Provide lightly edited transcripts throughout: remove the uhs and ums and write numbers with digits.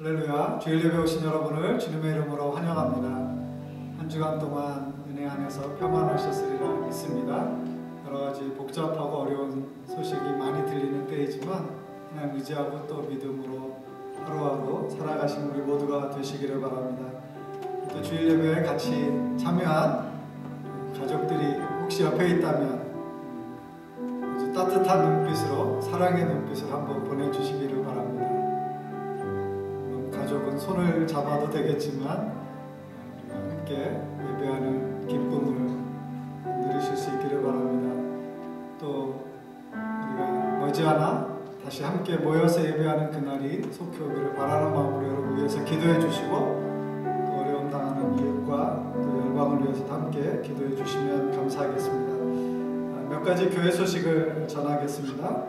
할렐루야. 주일 예배 오신 여러분을 주님의 이름으로 환영합니다. 한 주간 동안 은혜 안에서 평안하셨으리라 믿습니다. 여러 가지 복잡하고 어려운 소식이 많이 들리는 때이지만 하나님 의지하고 또 믿음으로 하루하루 살아가신 우리 모두가 되시기를 바랍니다. 또 주일 예배에 같이 참여한 가족들이 혹시 옆에 있다면 아주 따뜻한 눈빛으로 사랑의 눈빛을 한번 보내주시기를 바랍니다. 가족은 손을 잡아도 되겠지만 함께 예배하는 기쁨을 누리실 수 있기를 바랍니다. 또 우리가 머지않아 다시 함께 모여서 예배하는 그날이 속히 오기를 바라는 마음으로 여러분 위해서 기도해 주시고 또 어려움 당하는 이웃과 또 열방을 위해서도 함께 기도해 주시면 감사하겠습니다. 몇 가지 교회 소식을 전하겠습니다.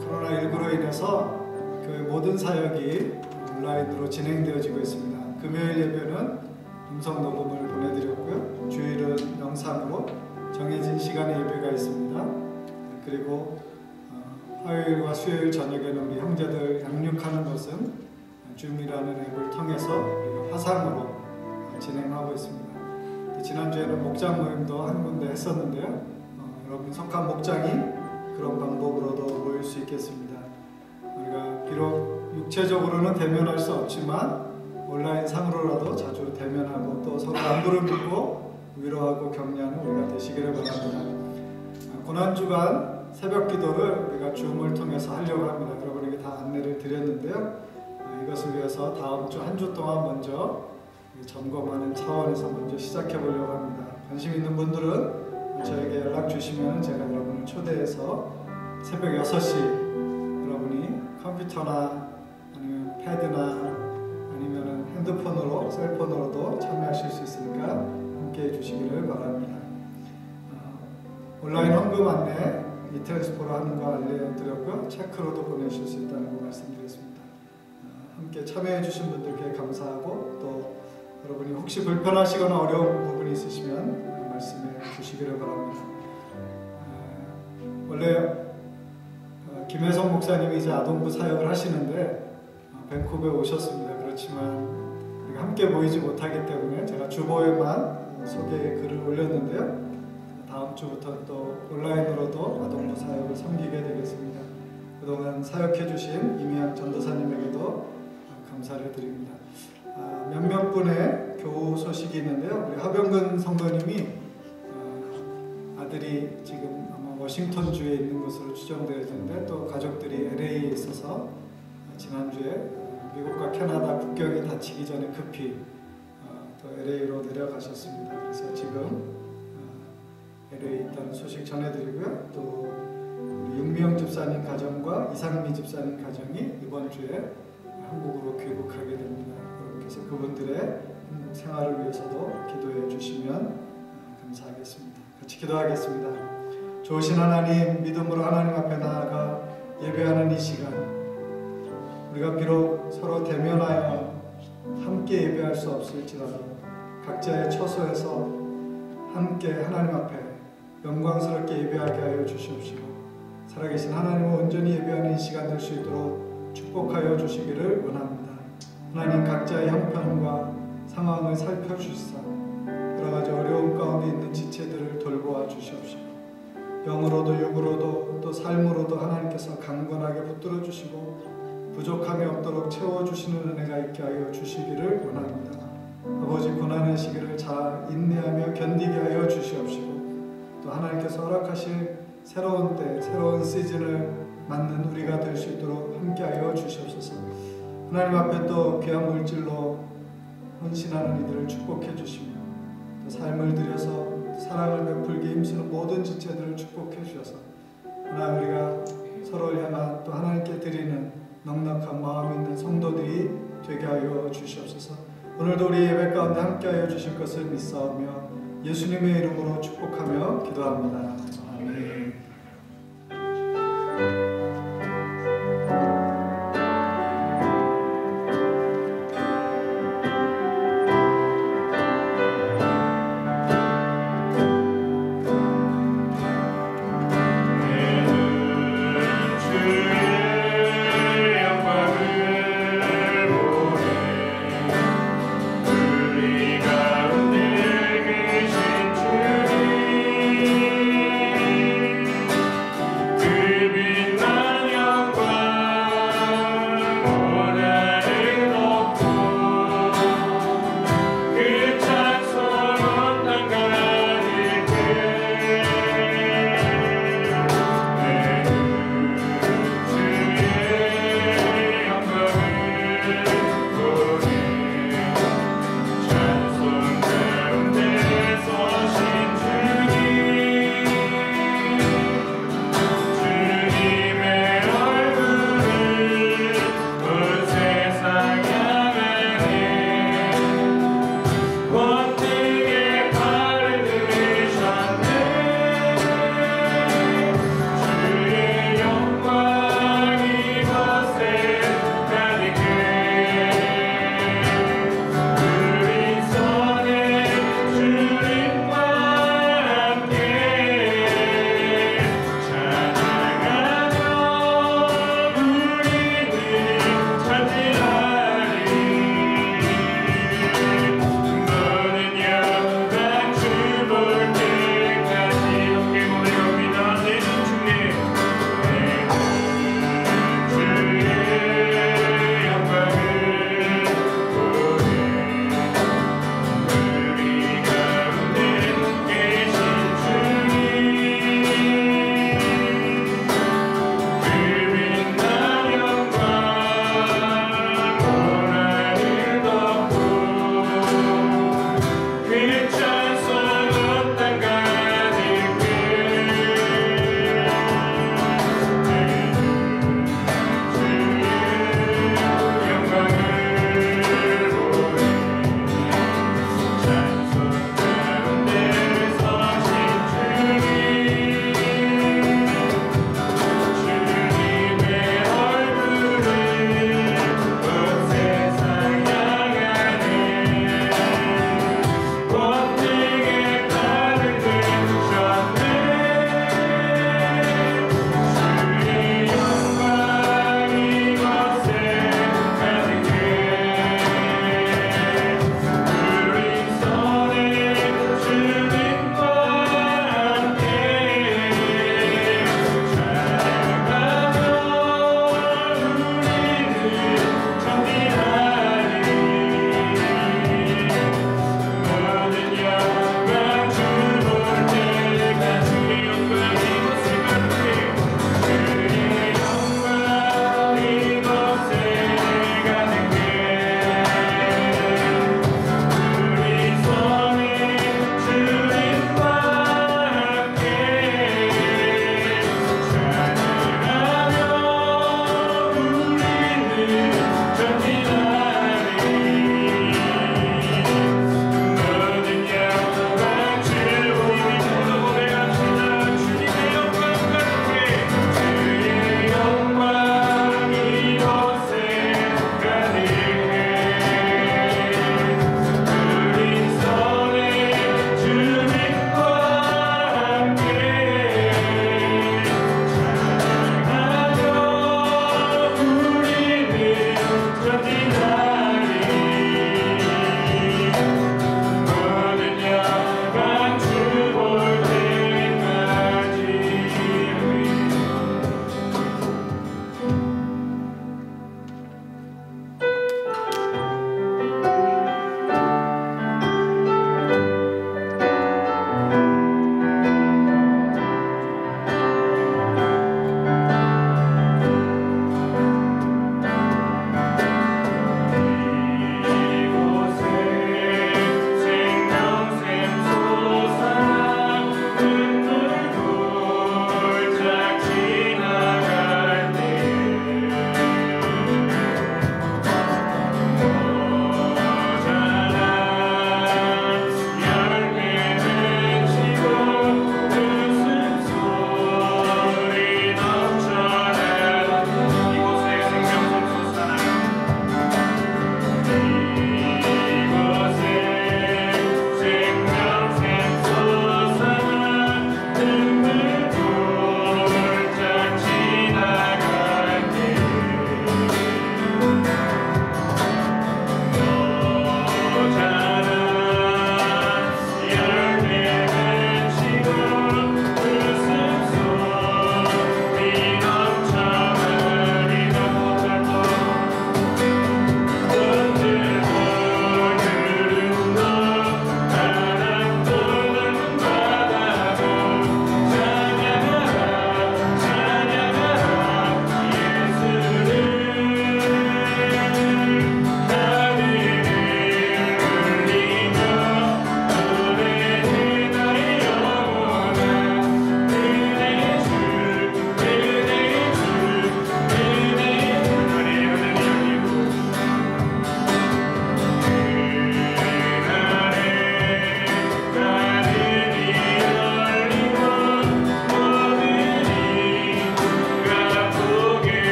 코로나19로 인해서 교회 모든 사역이 온라인으로 진행되어지고 있습니다. 금요일 예배는 음성 녹음을 보내드렸고요. 주일은 영상으로 정해진 시간에 예배가 있습니다. 그리고 화요일과 수요일 저녁에는 우리 형제들 양육하는 것은 줌이라는 앱을 통해서 화상으로 진행하고 있습니다. 지난주에는 목장 모임도 한 군데 했었는데요. 여러분 속한 목장이 그런 방법으로도 모일 수 있겠습니다. 우리가 비록 육체적으로는 대면할 수 없지만 온라인 상으로라도 자주 대면하고 또 서로 안부를 묻고 위로하고 격려하는 우리가 되시기를 바랍니다. 고난주간 새벽 기도를 우리가 줌을 통해서 하려고 합니다. 여러분에게 다 안내를 드렸는데요. 이것을 위해서 다음 주 한 주 동안 먼저 점검하는 차원에서 먼저 시작해 보려고 합니다. 관심 있는 분들은 저에게 연락 주시면 제가 여러분을 초대해서 새벽 6시 여러분이 컴퓨터나 아니면 패드나 아니면 핸드폰으로 셀폰으로도 참여하실 수 있으니까 함께 해주시기를 바랍니다. 온라인 헌금 안내 이트랜스포로 하는 거 알려드렸고요. 체크로도 보내실 수 있다는 거 말씀드렸습니다. 함께 참여해 주신 분들께 감사하고 또 여러분이 혹시 불편하시거나 어려운 부분이 있으시면 말씀해 주시기를 바랍니다. 원래 김혜성 목사님이 이제 아동부 사역을 하시는데 밴쿠버에 오셨습니다. 그렇지만 우리가 함께 모이지 못하기 때문에 제가 주보에만 소개 글을 올렸는데요. 다음 주부터 또 온라인으로도 아동부 사역을 섬기게 되겠습니다. 그동안 사역해 주신 이미양 전도사님에게도 감사를 드립니다. 몇몇 분의 교우 소식이 있는데요. 우리 하병근 성도님이 아들이 지금 아마 워싱턴주에 있는 것으로 추정되어지는데 또 가족들이 LA에 있어서 지난주에 미국과 캐나다 국경이 닫히기 전에 급히 또 LA로 내려가셨습니다. 그래서 지금 LA에 있다는 소식 전해드리고요. 또 우리 윤미영 집사님 가정과 이상미 집사님 가정이 이번 주에 한국으로 귀국하게 됩니다. 여러분께서 그분들의 생활을 위해서도 기도해 주시면 감사하겠습니다. 같이 기도하겠습니다. 좋으신 하나님, 믿음으로 하나님 앞에 나아가 예배하는 이 시간, 우리가 비록 서로 대면하여 함께 예배할 수 없을지라도 각자의 처소에서 함께 하나님 앞에 영광스럽게 예배하게 하여 주시옵시고 살아계신 하나님을 온전히 예배하는 이 시간 될 수 있도록 축복하여 주시기를 원합니다. 하나님 각자의 형편과 상황을 살펴주시사 여러 가지 어려움 가운데 있는 지체들을 돌보아 주시옵시고 영으로도 육으로도 또 삶으로도 하나님께서 강건하게 붙들어 주시고 부족함이 없도록 채워주시는 은혜가 있게 하여 주시기를 원합니다. 아버지 고난의 시기를 잘 인내하며 견디게 하여 주시옵시고 또 하나님께서 허락하실 새로운 때 새로운 시즌을 맞는 우리가 될 수 있도록 함께하여 주시옵소서. 하나님 앞에 또 귀한 물질로 헌신하는 이들을 축복해 주시며 또 삶을 들여서 사랑을 베풀게 힘쓰는 모든 지체들을 축복해 주셔서 하나님 우리가 서로를 향한 또 하나님께 드리는 넉넉한 마음이 있는 성도들이 되게 하여 주시옵소서. 오늘도 우리 예배 가운데 함께하여 주실 것을 믿사오며 예수님의 이름으로 축복하며 기도합니다. 아멘. 주의 영광을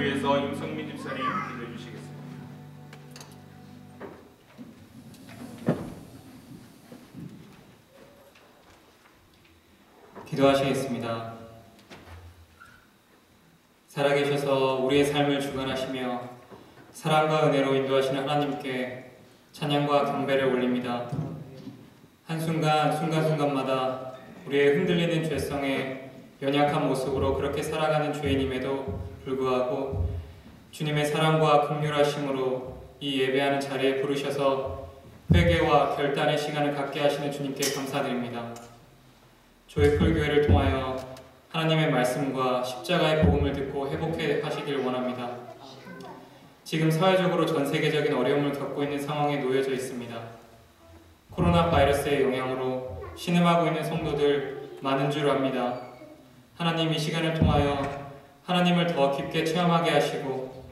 이들을 위해서 임성민 집사님 기도해 주시겠습니다. 기도하시겠습니다. 살아계셔서 우리의 삶을 주관하시며 사랑과 은혜로 인도하시는 하나님께 찬양과 경배를 올립니다. 한순간 순간순간마다 우리의 흔들리는 죄성에 연약한 모습으로 그렇게 살아가는 죄인임에도 불구하고 주님의 사랑과 긍휼하심으로 이 예배하는 자리에 부르셔서 회개와 결단의 시간을 갖게 하시는 주님께 감사드립니다. 조이풀교회를 통하여 하나님의 말씀과 십자가의 복음을 듣고 회복해 하시길 원합니다. 지금 사회적으로 전 세계적인 어려움을 겪고 있는 상황에 놓여져 있습니다. 코로나 바이러스의 영향으로 신음하고 있는 성도들 많은 줄 압니다. 하나님 이 시간을 통하여 하나님을 더 깊게 체험하게 하시고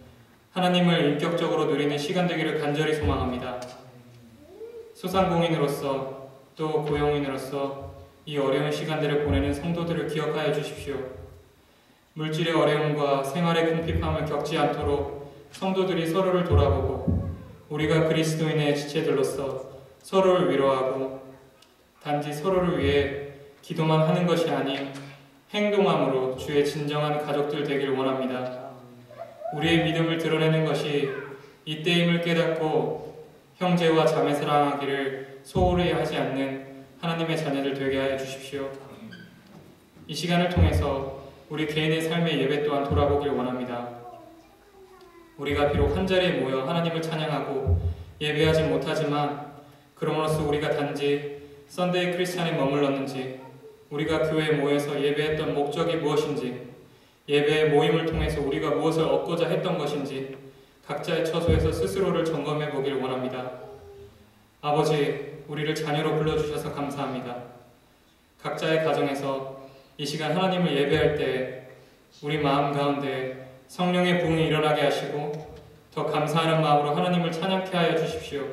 하나님을 인격적으로 누리는 시간 되기를 간절히 소망합니다. 소상공인으로서 또 고용인으로서 이 어려운 시간들을 보내는 성도들을 기억하여 주십시오. 물질의 어려움과 생활의 궁핍함을 겪지 않도록 성도들이 서로를 돌아보고 우리가 그리스도인의 지체들로서 서로를 위로하고 단지 서로를 위해 기도만 하는 것이 아닌 행동함으로 주의 진정한 가족들 되길 원합니다. 우리의 믿음을 드러내는 것이 이때임을 깨닫고 형제와 자매 사랑하기를 소홀히 하지 않는 하나님의 자녀들 되게 하여 주십시오. 이 시간을 통해서 우리 개인의 삶의 예배 또한 돌아보길 원합니다. 우리가 비록 한자리에 모여 하나님을 찬양하고 예배하지 못하지만 그럼으로써 우리가 단지 썬데이 크리스찬에 머물렀는지 우리가 교회에 모여서 예배했던 목적이 무엇인지 예배의 모임을 통해서 우리가 무엇을 얻고자 했던 것인지 각자의 처소에서 스스로를 점검해 보길 원합니다. 아버지, 우리를 자녀로 불러주셔서 감사합니다. 각자의 가정에서 이 시간 하나님을 예배할 때 우리 마음 가운데 성령의 부흥이 일어나게 하시고 더 감사하는 마음으로 하나님을 찬양케 하여 주십시오.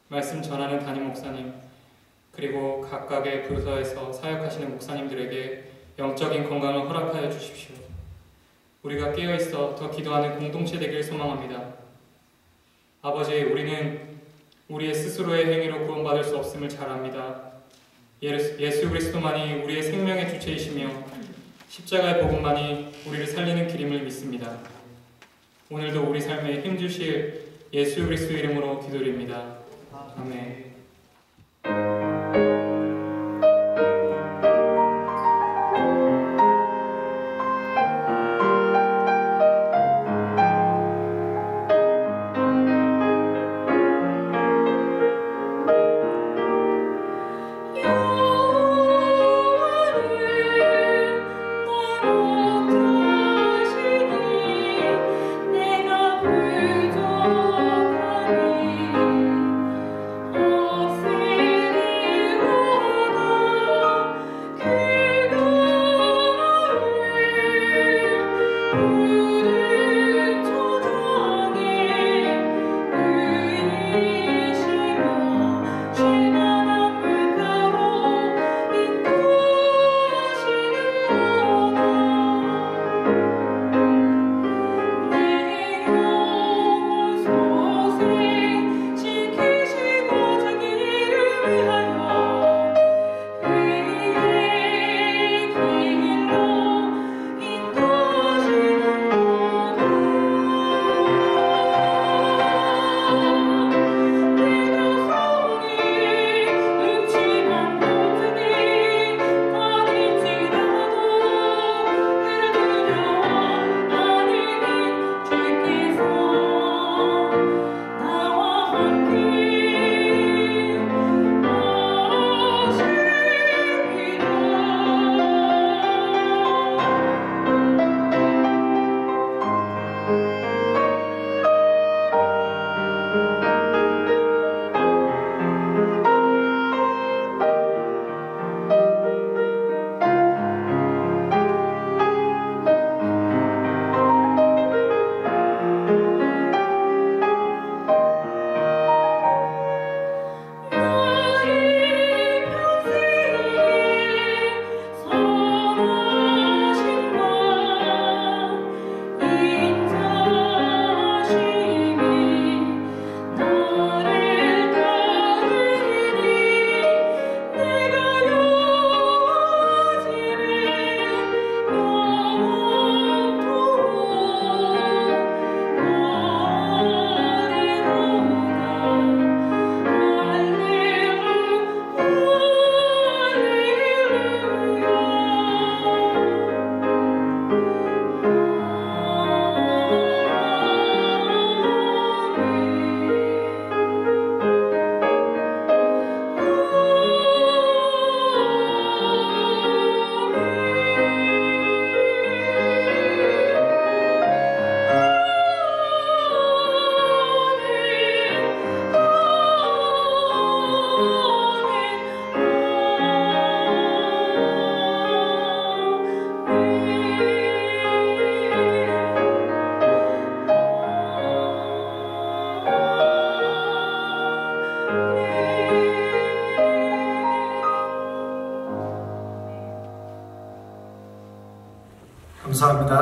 말씀 전하는 담임 목사님 그리고 각각의 부서에서 사역하시는 목사님들에게 영적인 건강을 허락하여 주십시오. 우리가 깨어있어 더 기도하는 공동체 되길 소망합니다. 아버지, 우리는 우리의 스스로의 행위로 구원받을 수 없음을 잘 압니다. 예수 그리스도만이 우리의 생명의 주체이시며 십자가의 복음만이 우리를 살리는 길임을 믿습니다. 오늘도 우리 삶에 힘주실 예수 그리스도 이름으로 기도드립니다. 아멘.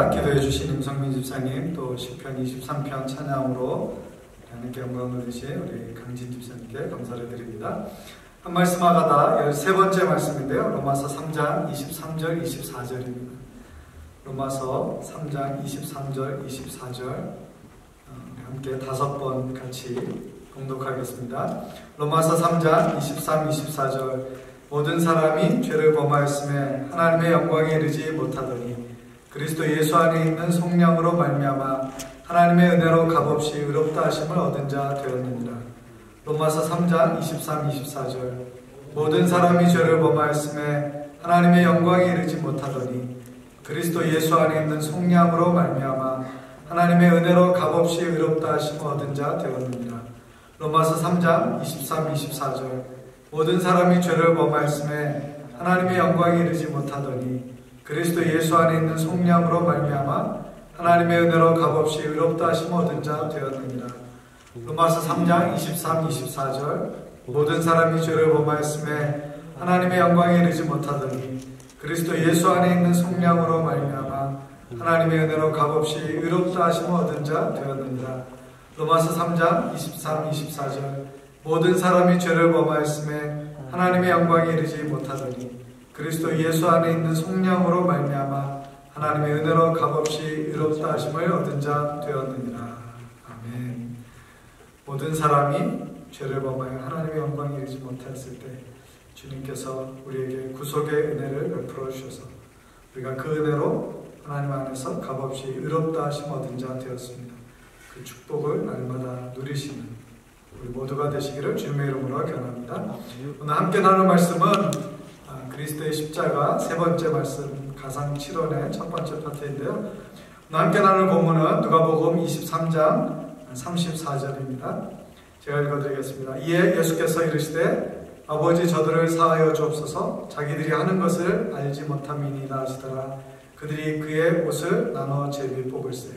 감사합니다. 기도해 주신 임성민 집사님, 또 시편 23편 찬양으로 하나님께 영광을 드리신 우리 강진 집사님께 감사를 드립니다. 한 말씀 하다가 13번째 말씀인데요. 로마서 3장 23절 24절입니다. 로마서 3장 23절 24절 함께 5번 같이 공독하겠습니다. 로마서 3장 23, 24절 모든 사람이 죄를 범하였음에 하나님의 영광에 이르지 못하더니 그리스도 예수 안에 있는 속량으로 말미암아 하나님의 은혜로 값없이 의롭다 하심을 얻은 자 되었느니라. 로마서 3장 23, 24절 모든 사람이 죄를 범하였음에 하나님의 영광에 이르지 못하더니 그리스도 예수 안에 있는 속량으로 말미암아 하나님의 은혜로 값없이 의롭다 하심을 얻은 자 되었느니라. 로마서 3장 23, 24절 모든 사람이 죄를 범하였음에 하나님의 영광에 이르지 못하더니 그리스도 예수 안에 있는 속량으로 말미암아 하나님의 은혜로 값없이 의롭다 하심을 얻은 자 되었느니라. 로마서 3장 23, 24절 모든 사람이 죄를 범하였음에 하나님의 영광에 이르지 못하더니 그리스도 예수 안에 있는 속량으로 말미암아 하나님의 은혜로 값없이 의롭다 하심을 얻은 자 되었느니라. 로마서 3장 23, 24절 모든 사람이 죄를 범하였음에 하나님의 영광에 이르지 못하더니 그리스도 예수 안에 있는 속량으로 말미암아 하나님의 은혜로 값없이 의롭다 하심을 얻은 자 되었느니라. 아멘. 모든 사람이 죄를 범하여 하나님의 영광에 이르지 못했을 때 주님께서 우리에게 구속의 은혜를 베풀어 주셔서 우리가 그 은혜로 하나님 안에서 값없이 의롭다 하심 얻은 자 되었습니다. 그 축복을 날마다 누리시는 우리 모두가 되시기를 주님의 이름으로 권합니다. 오늘 함께 나눌 말씀은 그리스도의 십자가 세 번째 말씀 가상 7원의 첫 번째 파트인데요. 오늘 함께 나눌 본문은 누가복음 23장 34절입니다. 제가 읽어드리겠습니다. 이에 예수께서 이르시되 아버지 저들을 사하여 주옵소서 자기들이 하는 것을 알지 못함이니이다 하시더라. 그들이 그의 옷을 나눠 제비 뽑을세.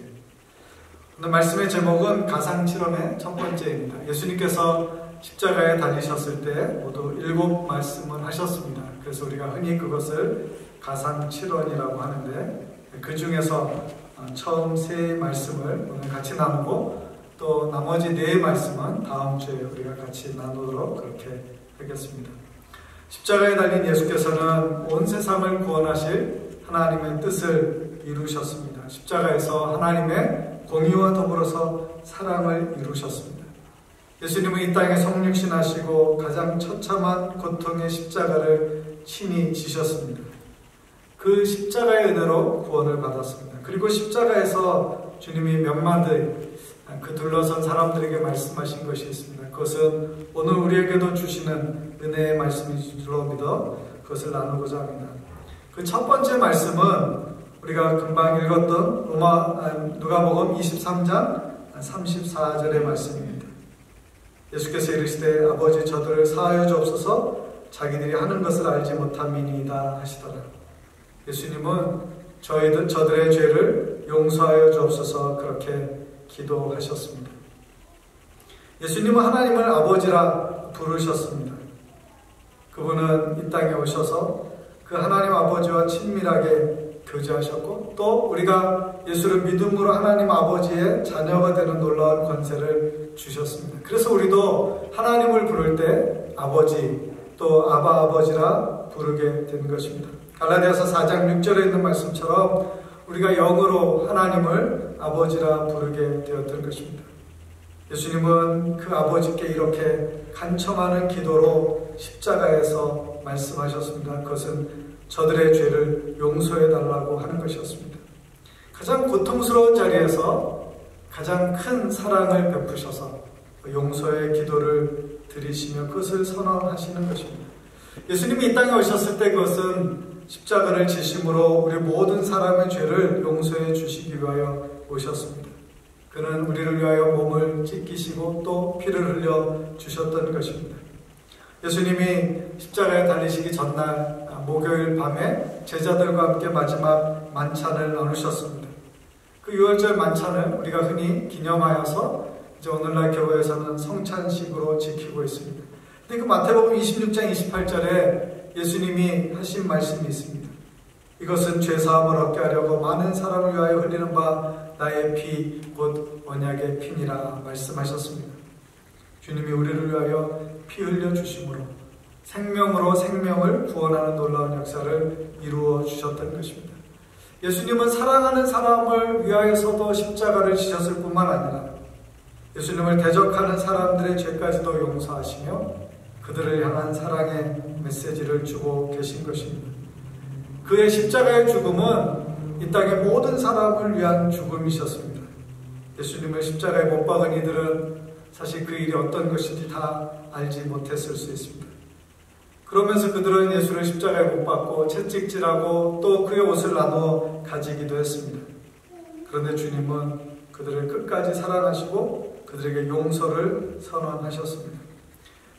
오늘 말씀의 제목은 가상 7원의 첫 번째입니다. 예수님께서 십자가에 달리셨을 때 모두 7말씀을 하셨습니다. 그래서 우리가 흔히 그것을 가상 7원이라고 하는데 그 중에서 처음 3말씀을 오늘 같이 나누고 또 나머지 4말씀은 다음 주에 우리가 같이 나누도록 그렇게 하겠습니다. 십자가에 달린 예수께서는 온 세상을 구원하실 하나님의 뜻을 이루셨습니다. 십자가에서 하나님의 공의와 더불어서 사랑을 이루셨습니다. 예수님은 이 땅에 성육신하시고 가장 처참한 고통의 십자가를 친히 지셨습니다. 그 십자가의 은혜로 구원을 받았습니다. 그리고 십자가에서 주님이 몇 마디 그 둘러선 사람들에게 말씀하신 것이 있습니다. 그것은 오늘 우리에게도 주시는 은혜의 말씀인 줄로 믿어 그것을 나누고자 합니다. 그 첫 번째 말씀은 우리가 금방 읽었던 누가복음 23장 34절의 말씀입니다. 예수께서 이르시되 아버지 저들을 사하여 주옵소서 자기들이 하는 것을 알지 못함이니이다 하시더라. 예수님은 저들의 죄를 용서하여 주옵소서 그렇게 기도하셨습니다. 예수님은 하나님을 아버지라 부르셨습니다. 그분은 이 땅에 오셔서 그 하나님 아버지와 친밀하게 교제하셨고 또 우리가 예수를 믿음으로 하나님 아버지의 자녀가 되는 놀라운 권세를 주셨습니다. 그래서 우리도 하나님을 부를 때 아버지 또 아바 아버지라 부르게 된 것입니다. 갈라디아서 4장 6절에 있는 말씀처럼 우리가 영으로 하나님을 아버지라 부르게 되었던 것입니다. 예수님은 그 아버지께 이렇게 간청하는 기도로 십자가에서 말씀하셨습니다. 그것은 저들의 죄를 용서해달라고 하는 것이었습니다. 가장 고통스러운 자리에서 가장 큰 사랑을 베푸셔서 용서의 기도를 드리시며 그것을 선언하시는 것입니다. 예수님이 이 땅에 오셨을 때 그것은 십자가를 지심으로 우리 모든 사람의 죄를 용서해 주시기 위하여 오셨습니다. 그는 우리를 위하여 몸을 찢기시고 또 피를 흘려 주셨던 것입니다. 예수님이 십자가에 달리시기 전날 목요일 밤에 제자들과 함께 마지막 만찬을 나누셨습니다. 그 유월절 만찬을 우리가 흔히 기념하여서 이제 오늘날 교회에서는 성찬식으로 지키고 있습니다. 근데 그 마태복음 26장 28절에 예수님이 하신 말씀이 있습니다. 이것은 죄사함을 얻게 하려고 많은 사람을 위하여 흘리는 바 나의 피 곧 언약의 피니라 말씀하셨습니다. 주님이 우리를 위하여 피 흘려 주심으로 생명으로 생명을 구원하는 놀라운 역사를 이루어 주셨던 것입니다. 예수님은 사랑하는 사람을 위하여서도 십자가를 지셨을 뿐만 아니라 예수님을 대적하는 사람들의 죄까지도 용서하시며 그들을 향한 사랑의 메시지를 주고 계신 것입니다. 그의 십자가의 죽음은 이 땅의 모든 사람을 위한 죽음이셨습니다. 예수님을 십자가에 못 박은 이들은 사실 그 일이 어떤 것인지 다 알지 못했을 수 있습니다. 그러면서 그들은 예수를 십자가에 못 박고 채찍질하고 또 그의 옷을 나누어 가지기도 했습니다. 그런데 주님은 그들을 끝까지 사랑하시고 그들에게 용서를 선언하셨습니다.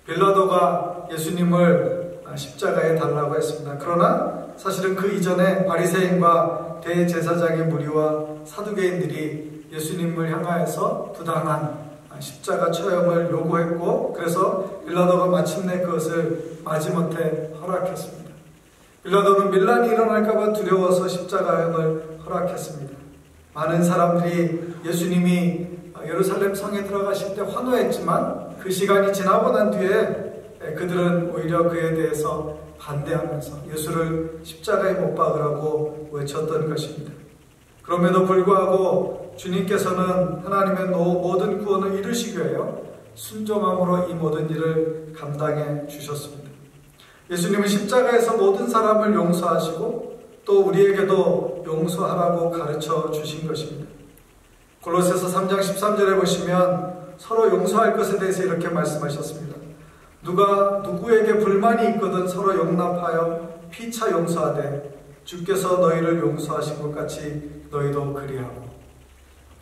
빌라도가 예수님을 십자가에 달라고 했습니다. 그러나 사실은 그 이전에 바리새인과 대제사장의 무리와 사두개인들이 예수님을 향하여서 부당한 십자가 처형을 요구했고 그래서 빌라도가 마침내 그것을 마지못해 허락했습니다. 빌라도는 밀란이 일어날까봐 두려워서 십자가형을 허락했습니다. 많은 사람들이 예수님이 예루살렘 성에 들어가실 때 환호했지만 그 시간이 지나고 난 뒤에 그들은 오히려 그에 대해서 반대하면서 예수를 십자가에 못 박으라고 외쳤던 것입니다. 그럼에도 불구하고 주님께서는 하나님의 모든 구원을 이루시기 위하여 순종함으로 이 모든 일을 감당해 주셨습니다. 예수님은 십자가에서 모든 사람을 용서하시고 또 우리에게도 용서하라고 가르쳐 주신 것입니다. 골로새서 3장 13절에 보시면 서로 용서할 것에 대해서 이렇게 말씀하셨습니다. 누가 누구에게 불만이 있거든 서로 용납하여 피차 용서하되 주께서 너희를 용서하신 것 같이 너희도 그리하고.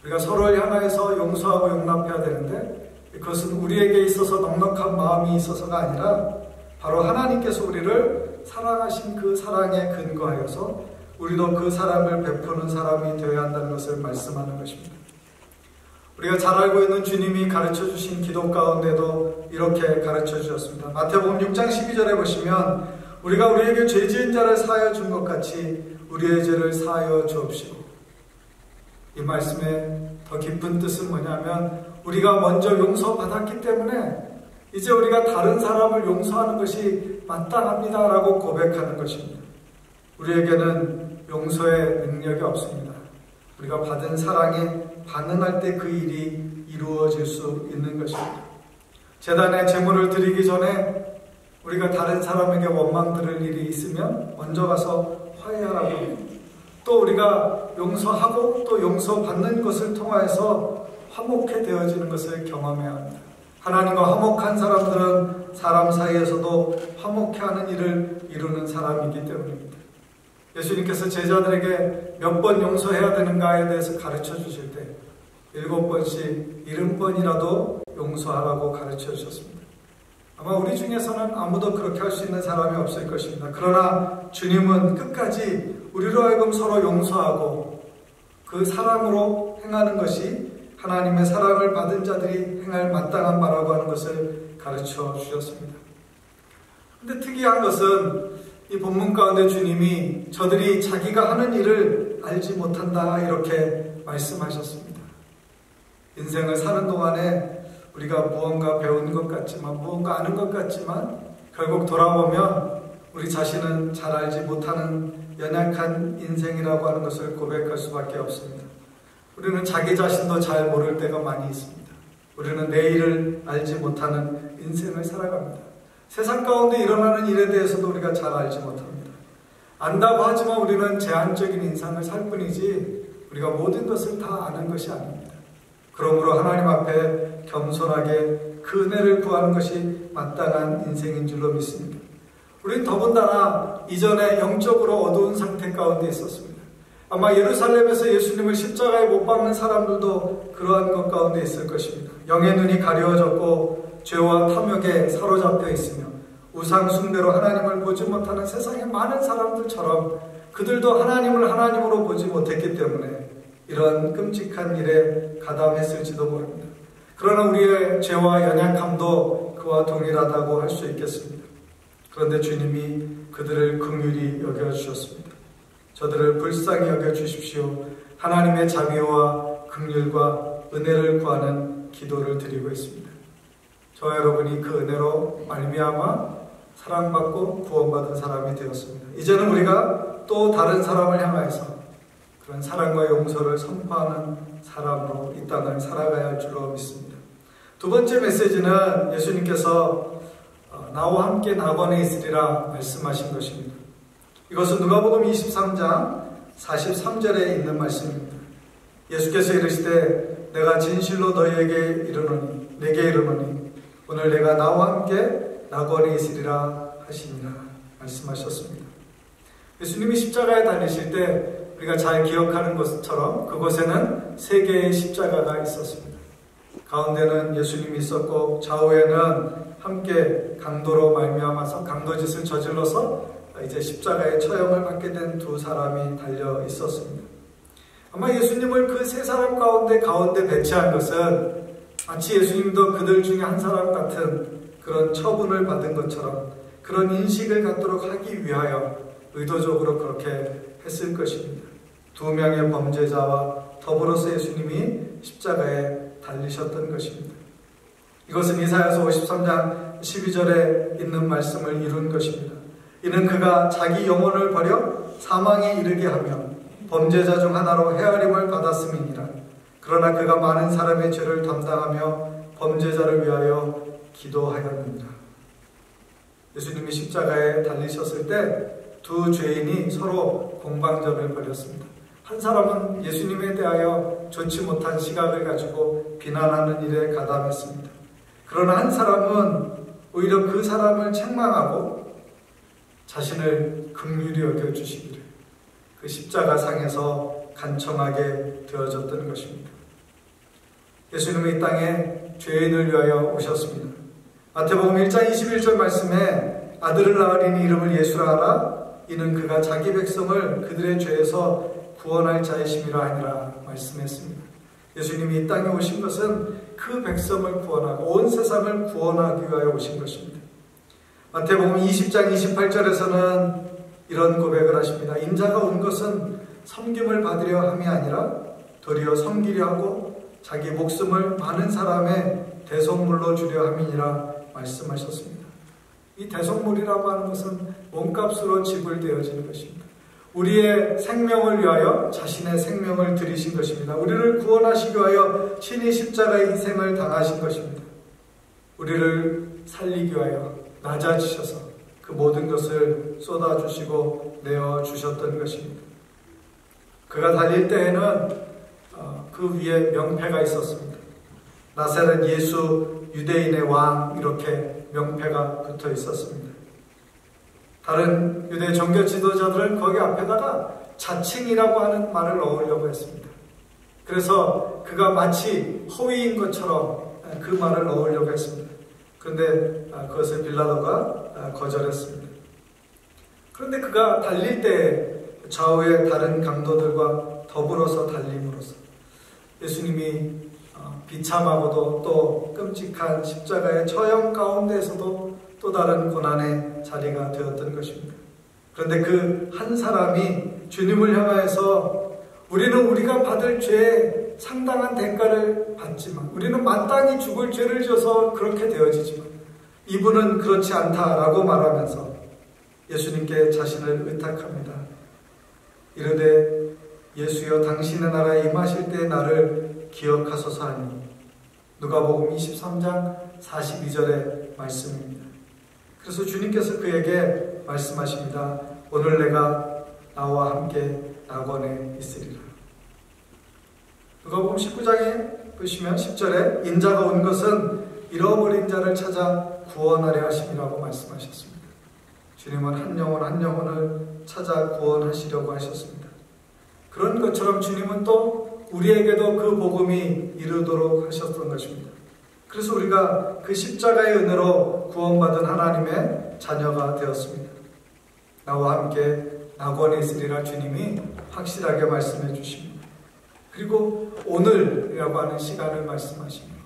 우리가 서로를 향하여서 용서하고 용납해야 되는데 그것은 우리에게 있어서 넉넉한 마음이 있어서가 아니라 바로 하나님께서 우리를 사랑하신 그 사랑에 근거하여서 우리도 그 사랑을 베푸는 사람이 되어야 한다는 것을 말씀하는 것입니다. 우리가 잘 알고 있는 주님이 가르쳐 주신 기도 가운데도 이렇게 가르쳐 주셨습니다. 마태복음 6장 12절에 보시면 우리가 우리에게 죄 지은 자를 사하여 준 것 같이 우리의 죄를 사하여 주옵시고. 이 말씀의 더 깊은 뜻은 뭐냐면 우리가 먼저 용서받았기 때문에 이제 우리가 다른 사람을 용서하는 것이 마땅합니다 라고 고백하는 것입니다. 우리에게는 용서의 능력이 없습니다. 우리가 받은 사랑에 반응할 때 그 일이 이루어질 수 있는 것입니다. 제단에 제물을 드리기 전에 우리가 다른 사람에게 원망 들을 일이 있으면 먼저 가서 화해하라고 합니다. 또 우리가 용서하고 또 용서받는 것을 통하여서 화목해 되어지는 것을 경험해야 합니다. 하나님과 화목한 사람들은 사람 사이에서도 화목해하는 일을 이루는 사람이기 때문입니다. 예수님께서 제자들에게 몇 번 용서해야 되는가에 대해서 가르쳐 주실 때 7번씩 70번이라도 용서하라고 가르쳐 주셨습니다. 아마 우리 중에서는 아무도 그렇게 할 수 있는 사람이 없을 것입니다. 그러나 주님은 끝까지 우리로 하여금 서로 용서하고 그 사랑으로 행하는 것이 하나님의 사랑을 받은 자들이 행할 마땅한 바라고 하는 것을 가르쳐 주셨습니다. 그런데 특이한 것은 이 본문 가운데 주님이 저들이 자기가 하는 일을 알지 못한다 이렇게 말씀하셨습니다. 인생을 사는 동안에 우리가 무언가 배운 것 같지만 무언가 아는 것 같지만 결국 돌아보면 우리 자신은 잘 알지 못하는 연약한 인생이라고 하는 것을 고백할 수밖에 없습니다. 우리는 자기 자신도 잘 모를 때가 많이 있습니다. 우리는 내일을 알지 못하는 인생을 살아갑니다. 세상 가운데 일어나는 일에 대해서도 우리가 잘 알지 못합니다. 안다고 하지만 우리는 제한적인 인생을 살 뿐이지 우리가 모든 것을 다 아는 것이 아닙니다. 그러므로 하나님 앞에 겸손하게 그 은혜를 구하는 것이 마땅한 인생인 줄로 믿습니다. 우리는 더군다나 이전에 영적으로 어두운 상태 가운데 있었습니다. 아마 예루살렘에서 예수님을 십자가에 못 박는 사람들도 그러한 것 가운데 있을 것입니다. 영의 눈이 가려워졌고 죄와 탐욕에 사로잡혀 있으며 우상 숭배로 하나님을 보지 못하는 세상의 많은 사람들처럼 그들도 하나님을 하나님으로 보지 못했기 때문에 이런 끔찍한 일에 가담했을지도 모릅니다. 그러나 우리의 죄와 연약함도 그와 동일하다고 할 수 있겠습니다. 그런데 주님이 그들을 긍휼히 여겨주셨습니다. 저들을 불쌍히 여겨 주십시오. 하나님의 자비와 긍휼과 은혜를 구하는 기도를 드리고 있습니다. 저와 여러분이 그 은혜로 말미암아 사랑받고 구원받은 사람이 되었습니다. 이제는 우리가 또 다른 사람을 향하여서 그런 사랑과 용서를 선포하는 사람으로 이 땅을 살아가야 할 줄로 믿습니다. 두 번째 메시지는 예수님께서 나와 함께 낙원에 있으리라 말씀하신 것입니다. 이것은 누가복음 23장 43절에 있는 말씀입니다. 예수께서 이르시되 내가 진실로 너희에게 내게 이르노니 오늘 내가 나와 함께 낙원에 있으리라 하시니라 말씀하셨습니다. 예수님이 십자가에 달리실 때 우리가 잘 기억하는 것처럼 그곳에는 3개의 십자가가 있었습니다. 가운데는 예수님이 있었고 좌우에는 함께 강도로 말미암아서 강도짓을 저질러서 이제 십자가의 처형을 받게 된 2 사람이 달려 있었습니다. 아마 예수님을 그 3 사람 가운데 배치한 것은 마치 예수님도 그들 중에 한 사람 같은 그런 처분을 받은 것처럼 그런 인식을 갖도록 하기 위하여 의도적으로 그렇게 했을 것입니다. 2명의 범죄자와 더불어서 예수님이 십자가에 달리셨던 것입니다. 이것은 이사야서 53장 12절에 있는 말씀을 이룬 것입니다. 이는 그가 자기 영혼을 버려 사망에 이르게 하며 범죄자 중 하나로 헤아림을 받았음이니라. 그러나 그가 많은 사람의 죄를 담당하며 범죄자를 위하여 기도하였느니라. 예수님이 십자가에 달리셨을 때 2 죄인이 서로 공방전을 벌였습니다. 한 사람은 예수님에 대하여 좋지 못한 시각을 가지고 비난하는 일에 가담했습니다. 그러나 한 사람은 오히려 그 사람을 책망하고 자신을 긍휼히 여겨주시기를 그 십자가상에서 간청하게 되어졌던 것입니다. 예수님은 이 땅에 죄인을 위하여 오셨습니다. 마태복음 1장 21절 말씀에 아들을 낳으리니 이름을 예수라 하라. 이는 그가 자기 백성을 그들의 죄에서 구원할 자이심이라 하니라 말씀했습니다. 예수님이 이 땅에 오신 것은 그 백성을 구원하고 온 세상을 구원하기 위하여 오신 것입니다. 마태복음 20장 28절에서는 이런 고백을 하십니다. 인자가 온 것은 섬김을 받으려 함이 아니라 도리어 섬기려 하고 자기 목숨을 많은 사람의 대속물로 주려 함이니라 말씀하셨습니다. 이 대속물이라고 하는 것은 몸값으로 지불되어지는 것입니다. 우리의 생명을 위하여 자신의 생명을 드리신 것입니다. 우리를 구원하시기 위하여 친히 십자가의 희생을 당하신 것입니다. 우리를 살리기 위하여 낮아지셔서 그 모든 것을 쏟아주시고 내어주셨던 것입니다. 그가 달릴 때에는 그 위에 명패가 있었습니다. 나사렛 예수 유대인의 왕 이렇게 명패가 붙어 있었습니다. 다른 유대 종교 지도자들은 거기 앞에다가 자칭이라고 하는 말을 넣으려고 했습니다. 그래서 그가 마치 허위인 것처럼 그 말을 넣으려고 했습니다. 그런데 그것을 빌라도가 거절했습니다. 그런데 그가 달릴 때 좌우의 다른 강도들과 더불어서 달림으로써 예수님이 비참하고도 또 끔찍한 십자가의 처형 가운데에서도 또 다른 고난의 자리가 되었던 것입니다. 그런데 그 한 사람이 주님을 향하여서 우리는 우리가 받을 죄에 상당한 대가를 받지만 우리는 마땅히 죽을 죄를 지어서 그렇게 되어지지만 이분은 그렇지 않다라고 말하면서 예수님께 자신을 의탁합니다. 이르되 예수여 당신의 나라에 임하실 때 나를 기억하소서 하니 누가복음 23장 42절의 말씀입니다. 그래서 주님께서 그에게 말씀하십니다. 오늘 내가 나와 함께 낙원에 있으리라. 누가복음 19장에 보시면 10절에 인자가 온 것은 잃어버린 자를 찾아 구원하려 하심이라고 말씀하셨습니다. 주님은 한 영혼 한 영혼을 찾아 구원하시려고 하셨습니다. 그런 것처럼 주님은 또 우리에게도 그 복음이 이르도록 하셨던 것입니다. 그래서 우리가 그 십자가의 은혜로 구원받은 하나님의 자녀가 되었습니다. 나와 함께 낙원에 있으리라 주님이 확실하게 말씀해 주십니다. 그리고 오늘이라고 하는 시간을 말씀하십니다.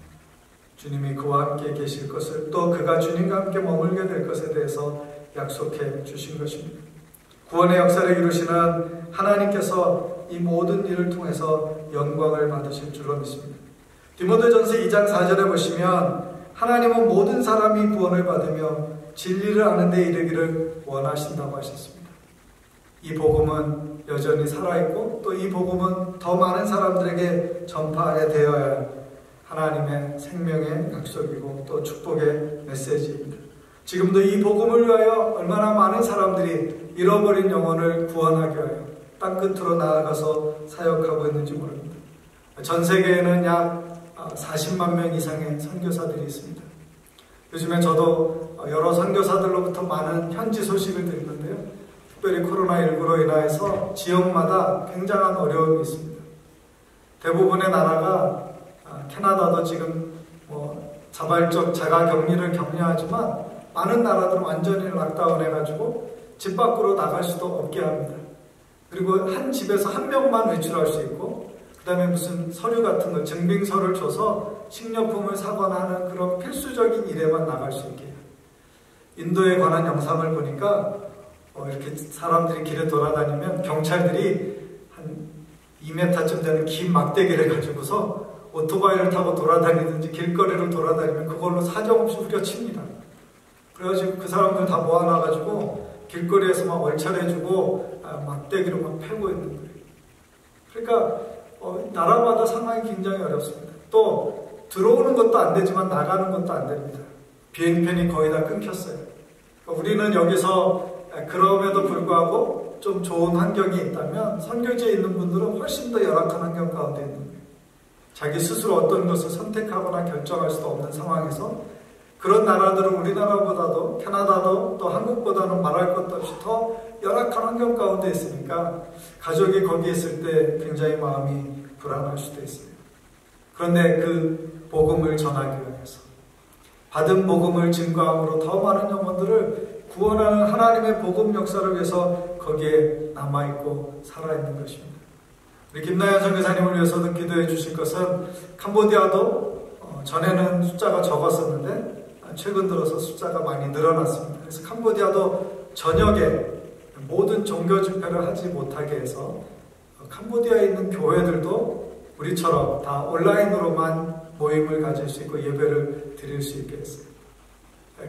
주님이 그와 함께 계실 것을 또 그가 주님과 함께 머물게 될 것에 대해서 약속해 주신 것입니다. 구원의 역사를 이루시는 하나님께서 이 모든 일을 통해서 영광을 받으실 줄로 믿습니다. 디모데전서 2장 4절에 보시면 하나님은 모든 사람이 구원을 받으며 진리를 아는 데 이르기를 원하신다고 하셨습니다. 이 복음은 여전히 살아있고 또 이 복음은 더 많은 사람들에게 전파해야 되어야 하나님의 생명의 약속이고 또 축복의 메시지입니다. 지금도 이 복음을 위하여 얼마나 많은 사람들이 잃어버린 영혼을 구원하기 위하여 땅끝으로 나아가서 사역하고 있는지 모릅니다. 전 세계에는 약 40만 명 이상의 선교사들이 있습니다. 요즘에 저도 여러 선교사들로부터 많은 현지 소식을 듣는데요. 특별히 코로나19로 인하여서 지역마다 굉장한 어려움이 있습니다. 대부분의 나라가 캐나다도 지금 자발적 자가격리를 격려하지만 많은 나라들은 완전히 락다운 해가지고 집 밖으로 나갈 수도 없게 합니다. 그리고 한 집에서 한 명만 외출할 수 있고 그 다음에 무슨 서류 같은 거 증빙서를 줘서 식료품을 사거나 하는 그런 필수적인 일에만 나갈 수 있게 해요. 인도에 관한 영상을 보니까 이렇게 사람들이 길에 돌아다니면 경찰들이 한 2m쯤 되는 긴 막대기를 가지고서 오토바이를 타고 돌아다니든지 길거리를 돌아다니면 그걸로 사정없이 후려칩니다. 그래가지고 그 사람들 다 모아놔가지고 길거리에서 막 얼차려주고 막대기로 막 패고 있는 거예요. 그러니까 나라마다 상황이 굉장히 어렵습니다. 또 들어오는 것도 안 되지만 나가는 것도 안 됩니다. 비행편이 거의 다 끊겼어요. 그러니까 우리는 여기서 그럼에도 불구하고 좀 좋은 환경이 있다면 선교지에 있는 분들은 훨씬 더 열악한 환경 가운데 있는 거예요. 자기 스스로 어떤 것을 선택하거나 결정할 수도 없는 상황에서 그런 나라들은 우리나라보다도 캐나다도 또 한국보다는 말할 것도 없이 더 열악한 환경 가운데 있으니까 가족이 거기 있을 때 굉장히 마음이 불안할 수도 있어요. 그런데 그 복음을 전하기 위해서 받은 복음을 증거함으로 더 많은 영혼들을 구원하는 하나님의 복음 역사를 위해서 거기에 남아있고 살아있는 것입니다. 우리 김나연 선교사님을 위해서도 기도해 주실 것은 캄보디아도 전에는 숫자가 적었었는데 최근 들어서 숫자가 많이 늘어났습니다. 그래서 캄보디아도 저녁에 모든 종교 집회를 하지 못하게 해서 캄보디아에 있는 교회들도 우리처럼 다 온라인으로만 모임을 가질 수 있고 예배를 드릴 수 있게 했어요.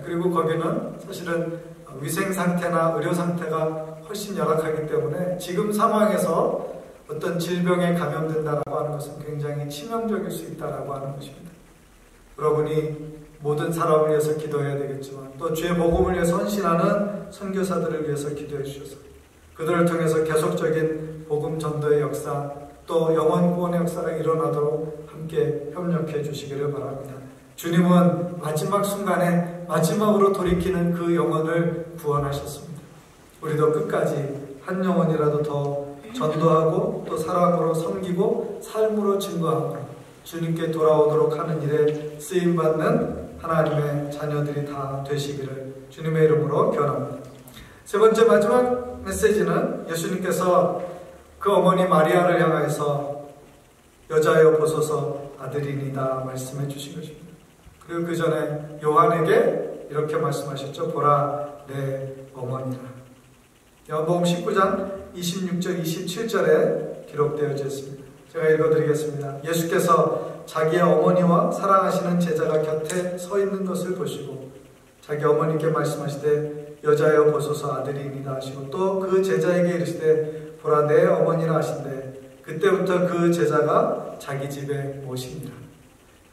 그리고 거기는 사실은 위생 상태나 의료 상태가 훨씬 열악하기 때문에 지금 상황에서 어떤 질병에 감염된다라고 하는 것은 굉장히 치명적일 수 있다라고 하는 것입니다. 여러분이 모든 사람을 위해서 기도해야 되겠지만 또 주의 복음을 위해서 헌신하는 선교사들을 위해서 기도해 주셔서 그들을 통해서 계속적인 복음 전도의 역사 또 영혼 구원의 역사가 일어나도록 함께 협력해 주시기를 바랍니다. 주님은 마지막 순간에 마지막으로 돌이키는 그 영혼을 구원하셨습니다. 우리도 끝까지 한 영혼이라도 더 전도하고 또 사랑으로 섬기고 삶으로 증거하고 주님께 돌아오도록 하는 일에 쓰임받는 하나님의 자녀들이 다 되시기를 주님의 이름으로 기원합니다. 세 번째 마지막 메시지는 예수님께서 그 어머니 마리아를 향하여서 여자여 보소서 아들이니이다 말씀해 주신 것입니다. 그리고 그 전에 요한에게 이렇게 말씀하셨죠. 보라 내 어머니라. 요한복음 19장 26절 27절에 기록되어져 있습니다. 제가 읽어드리겠습니다. 예수께서 자기의 어머니와 사랑하시는 제자가 곁에 서 있는 것을 보시고 자기 어머니께 말씀하시되 여자여 보소서 아들이니이다 하시고 또 그 제자에게 이르시되 보라 내 어머니라 하신대 그때부터 그 제자가 자기 집에 모시니라.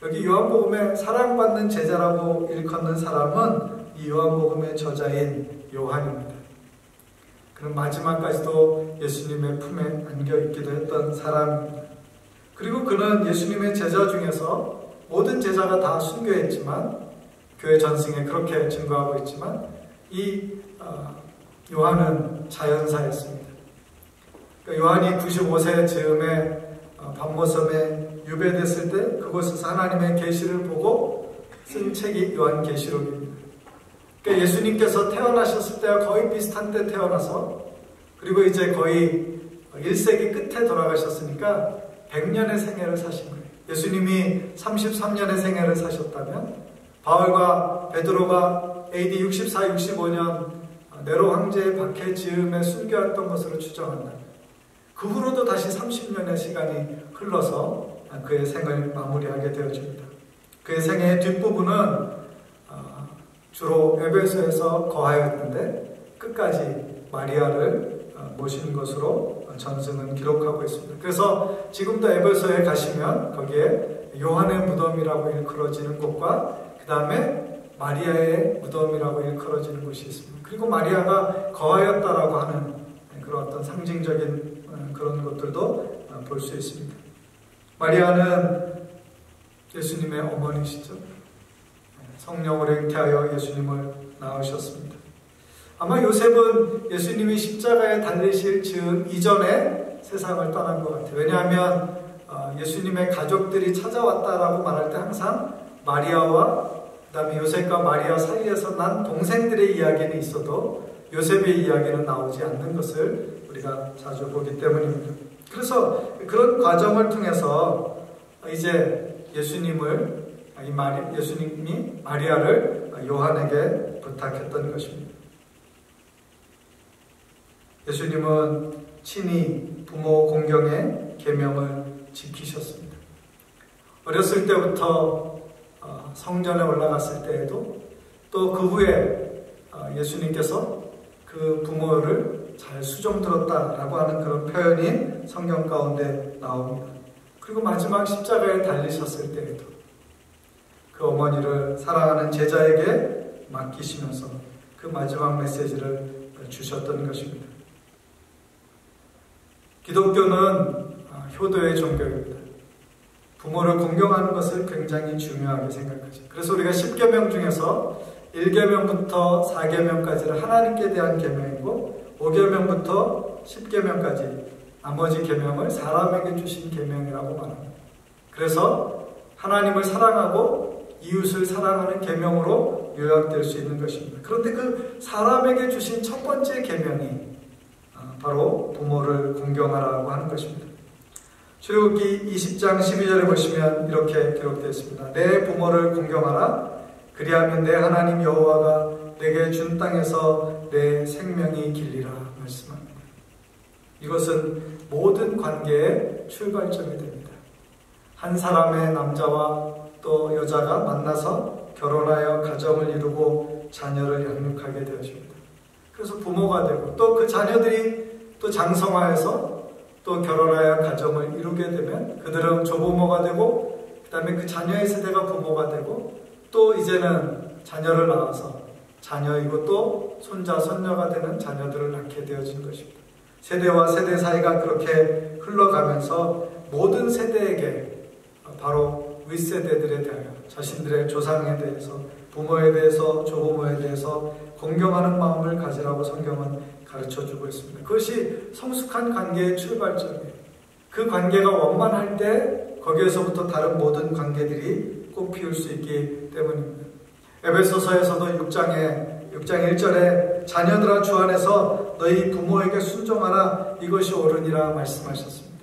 여기 요한복음에 사랑받는 제자라고 일컫는 사람은 이 요한복음의 저자인 요한입니다. 그는 마지막까지도 예수님의 품에 안겨있기도 했던 사람입니다. 그리고 그는 예수님의 제자 중에서 모든 제자가 다 순교했지만 교회 전승에 그렇게 증거하고 있지만 이 요한은 자연사였습니다. 그러니까 요한이 95세 즈음에 밤모섬에 유배됐을 때 그곳에서 하나님의 계시를 보고 쓴 책이 요한계시록입니다. 그러니까 예수님께서 태어나셨을 때와 거의 비슷한 때 태어나서 그리고 이제 거의 1세기 끝에 돌아가셨으니까 100년의 생애를 사신 거예요. 예수님이 33년의 생애를 사셨다면 바울과 베드로가 AD 64, 65년 네로 황제의 박해 즈음에 순교했던 것으로 추정한다. 그 후로도 다시 30년의 시간이 흘러서 그의 생을 마무리하게 되어집니다. 그의 생애의 뒷부분은 주로 에베소에서 거하였는데 끝까지 마리아를 모신 것으로 전승은 기록하고 있습니다. 그래서 지금도 에베소에 가시면 거기에 요한의 무덤이라고 일컬어지는 곳과 그 다음에 마리아의 무덤이라고 일컬어지는 곳이 있습니다. 그리고 마리아가 거하였다라고 하는 그런 어떤 상징적인 그런 것들도 볼 수 있습니다. 마리아는 예수님의 어머니시죠. 성령으로 잉태하여 예수님을 낳으셨습니다. 아마 요셉은 예수님이 십자가에 달리실 즈음 이전에 세상을 떠난 것 같아요. 왜냐하면 예수님의 가족들이 찾아왔다라고 말할 때 항상 마리아와 그 다음에 요셉과 마리아 사이에서 난 동생들의 이야기는 있어도 요셉의 이야기는 나오지 않는 것을 우리가 자주 보기 때문입니다. 그래서 그런 과정을 통해서 이제 예수님이 마리아를 요한에게 부탁했던 것입니다. 예수님은 친히 부모 공경의 계명을 지키셨습니다. 어렸을 때부터 성전에 올라갔을 때에도 또 그 후에 예수님께서 그 부모를 잘 수종 들었다라고 하는 그런 표현이 성경 가운데 나옵니다. 그리고 마지막 십자가에 달리셨을 때에도 그 어머니를 사랑하는 제자에게 맡기시면서 그 마지막 메시지를 주셨던 것입니다. 기독교는 효도의 종교입니다. 부모를 공경하는 것을 굉장히 중요하게 생각하죠. 그래서 우리가 10계명 중에서 1계명부터 4계명까지는 하나님께 대한 계명이고 5계명부터 10계명까지 나머지 계명을 사람에게 주신 계명이라고 말합니다. 그래서 하나님을 사랑하고 이웃을 사랑하는 계명으로 요약될 수 있는 것입니다. 그런데 그 사람에게 주신 첫 번째 계명이 바로 부모를 공경하라고 하는 것입니다. 출애굽기 20장 12절에 보시면 이렇게 기록되어 있습니다. 내 부모를 공경하라. 그리하면 내 하나님 여호와가 내게 준 땅에서 내 생명이 길리라 말씀합니다. 이것은 모든 관계의 출발점이 됩니다. 한 사람의 남자와 또 여자가 만나서 결혼하여 가정을 이루고 자녀를 양육하게 되어집니다. 그래서 부모가 되고 또 그 자녀들이 또 장성하여서 또 결혼하여 가정을 이루게 되면 그들은 조부모가 되고 그 다음에 그 자녀의 세대가 부모가 되고 또 이제는 자녀를 낳아서 자녀이고 또 손자, 손녀가 되는 자녀들을 낳게 되어진 것입니다. 세대와 세대 사이가 그렇게 흘러가면서 모든 세대에게 바로 윗세대들에 대하여 자신들의 조상에 대해서 부모에 대해서 조부모에 대해서 공경하는 마음을 가지라고 성경은 가르쳐주고 있습니다. 그것이 성숙한 관계의 출발점이에요. 그 관계가 원만할 때 거기에서부터 다른 모든 관계들이 꽃피울 수 있기 때문입니다. 에베소서에서도 6장 1절에 자녀들아 주 안에서 너희 부모에게 순종하라 이것이 옳으니라 말씀하셨습니다.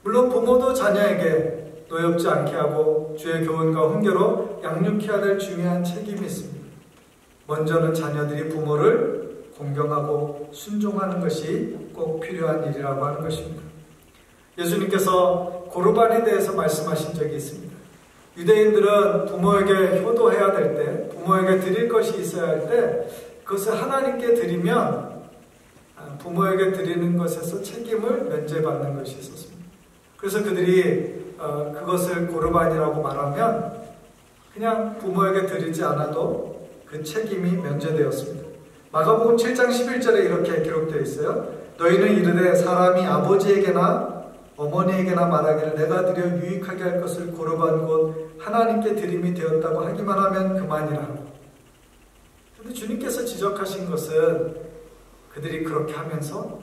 물론 부모도 자녀에게 노엽지 않게 하고 주의 교훈과 훈계로 양육해야 될 중요한 책임이 있습니다. 먼저는 자녀들이 부모를 공경하고 순종하는 것이 꼭 필요한 일이라고 하는 것입니다. 예수님께서 고르반에 대해서 말씀하신 적이 있습니다. 유대인들은 부모에게 효도해야 될 때, 부모에게 드릴 것이 있어야 할 때 그것을 하나님께 드리면 부모에게 드리는 것에서 책임을 면제받는 것이 있었습니다. 그래서 그들이 그것을 고르반이라고 말하면 그냥 부모에게 드리지 않아도 그 책임이 면제되었습니다. 마가복음 7장 11절에 이렇게 기록되어 있어요. 너희는 이르되 사람이 아버지에게나 어머니에게나 말하기를 내가 드려 유익하게 할 것을 고르반 곧 하나님께 드림이 되었다고 하기만 하면 그만이라. 그런데 주님께서 지적하신 것은 그들이 그렇게 하면서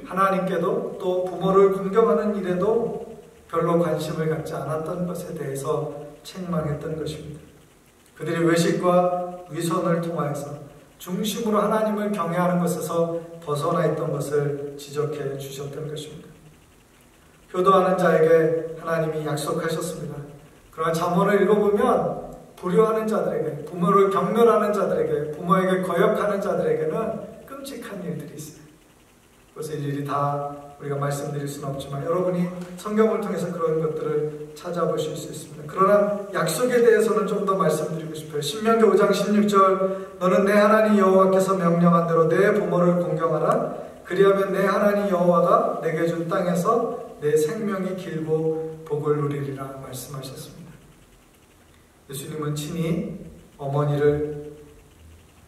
하나님께도 또 부모를 공경하는 일에도 별로 관심을 갖지 않았던 것에 대해서 책망했던 것입니다. 그들이 외식과 위선을 통하여서 중심으로 하나님을 경외하는 것에서 벗어나 있던 것을 지적해 주셨던 것입니다. 효도하는 자에게 하나님이 약속하셨습니다. 그러나 잠언을 읽어보면 불효하는 자들에게, 부모를 경멸하는 자들에게, 부모에게 거역하는 자들에게는 끔찍한 일들이 있어요. 그것을 일일이 다 우리가 말씀드릴 수는 없지만 여러분이 성경을 통해서 그런 것들을 찾아보실 수 있습니다. 그러나 약속에 대해서는 좀 더 말씀드리고 싶어요. 신명기 5장 16절 너는 내 하나님 여호와께서 명령한 대로 내 부모를 공경하라. 그리하면 내 하나님 여호와가 내게 준 땅에서 내 생명이 길고 복을 누리리라 말씀하셨습니다. 예수님은 친히 어머니를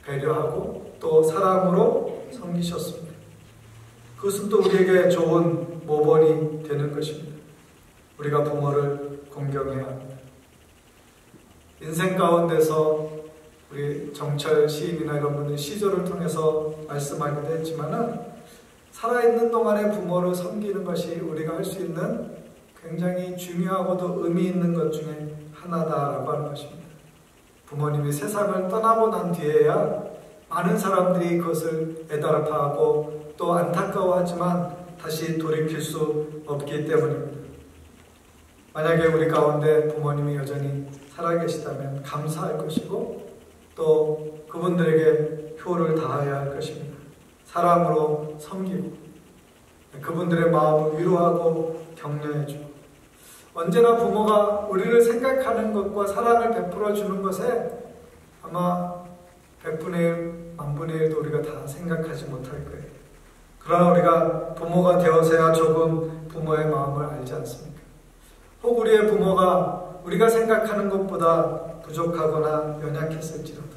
배려하고 또 사랑으로 섬기셨습니다. 그것은 또 우리에게 좋은 모범이 되는 것입니다. 우리가 부모를 공경해야 합니다. 인생 가운데서 우리 정철 시인이나 이런 분들 시조를 통해서 말씀하기도 했지만은 살아있는 동안에 부모를 섬기는 것이 우리가 할 수 있는 굉장히 중요하고도 의미 있는 것 중에 하나다라고 하는 것입니다. 부모님이 세상을 떠나고 난 뒤에야 많은 사람들이 그것을 애달파하고 또 안타까워하지만 다시 돌이킬 수 없기 때문입니다. 만약에 우리 가운데 부모님이 여전히 살아계시다면 감사할 것이고 또 그분들에게 효를 다해야 할 것입니다. 사랑으로 섬기고 그분들의 마음을 위로하고 격려해주고 언제나 부모가 우리를 생각하는 것과 사랑을 베풀어 주는 것에 아마 100분의 1, 10,000분의 1도 우리가 다 생각하지 못할 거예요. 그러나 우리가 부모가 되어서야 조금 부모의 마음을 알지 않습니까? 혹 우리의 부모가 우리가 생각하는 것보다 부족하거나 연약했을지라도